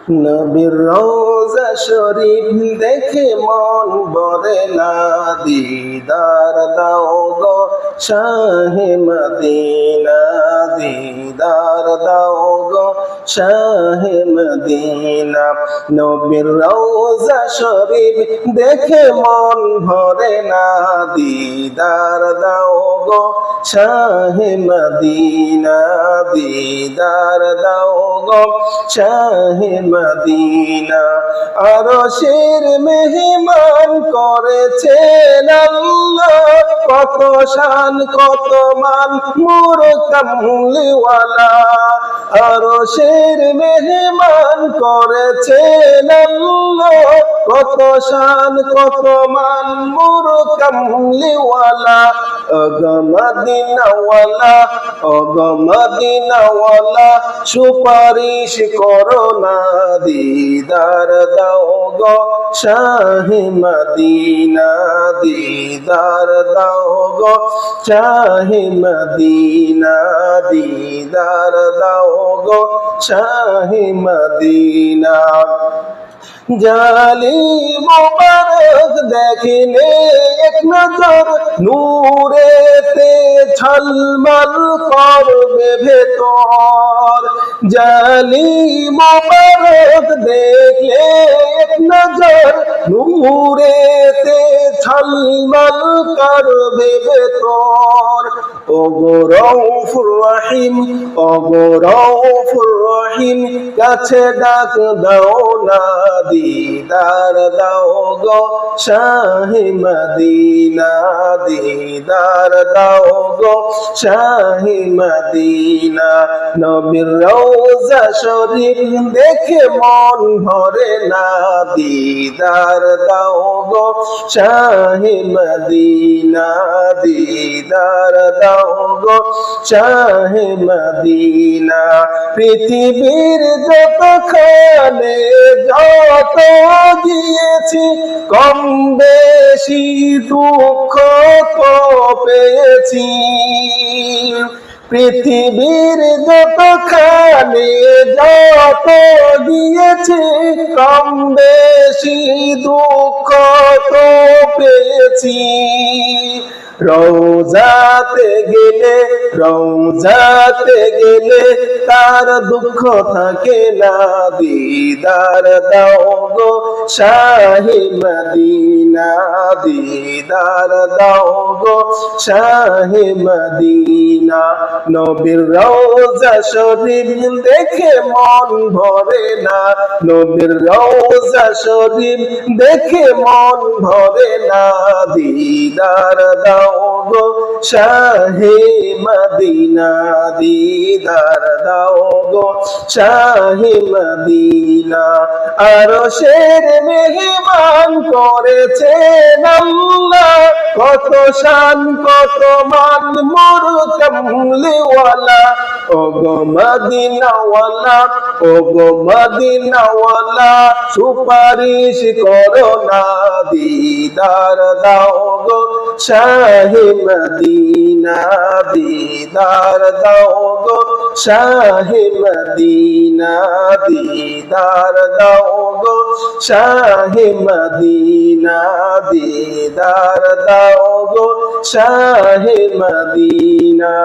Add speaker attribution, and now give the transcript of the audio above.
Speaker 1: নবীর রওজা শরীফ দেখে মন ভরে না, দিদার দাও গো শাহে মদিনা, দিদার দাও গো শাহে মদিনা। নবীর রওজা শরীফ দেখে মন ভরে না, দিদার দাও গো শাহে মদিনা, দিদার দাও গো শাহে মদিনা। আরশের মেহমান করেছেন আল্লাহ, কত শান কত মান মোর কামলিওয়ালা। আরশের মেহমান করেছেন আল্লাহ, কত শান কত মান মোর কামলিওয়ালা। ওগো মদিনাওয়ালা, ওগো মদিনাওয়ালা, সুপারিশ করো না, দিদার দাও গো শাহে মদিনা, দিদার দাও গো শাহে মদিনা, দিদার দাও গো শাহে মদিনা। জালি মোবারক দেখিলে এক নজর, নূরেতে ঝলমল করবে ভেতর। জালি মোবারক দেখলে এক নজর, নূরেতে ঝলমল করবে ভেতর। ওগো রউফুর রহিম, ওগো রউফুর রহিম, কাছে ডাক দাও না, দিদার দাও গো শাহে মদিনা, দিদার দাও গো শাহে মদিনা। নবীর রওজা শরীফ দেখে মন ভরে না, দিদার দাও গো শাহে মদিনা, দিদার দাও গো শাহে মদিনা। পৃথিবীর যতখানে যত দিয়েছি, কম বেশি দুঃখ তো পেয়েছি। পৃথিবীর যতখানে যত দিয়েছি, কম বেশি দুঃখ তো পেয়েছি। রওজাতে গেলে, রওজাতে গেলে তার দুঃখ থাকে না, দিদার দাও গো শাহে মদিনা, দিদার দাও গো শাহে মদিনা। নবীর রওজা শরীফ দেখে মন ভরে না, নবীর রওজা শরীফ দেখে মন ভরে না, দিদার দাও গো শাহে মদিনা, দিদার দাও গো শাহে মদিনা। আরশের মেহমান করেছেন আল্লাহ, কত শান কত মান মোর কামলিওয়ালা। ওগো মদিনাওয়ালা, ওগো মদিনাওয়ালা, সুপারিশ করো না, দিদার দাও গো শাহে মদিনা, দিদার দাও গো শাহে মদিনা, দিদার দাও গো শাহে মদিনা, দিদার দাও গো শাহে মদিনা।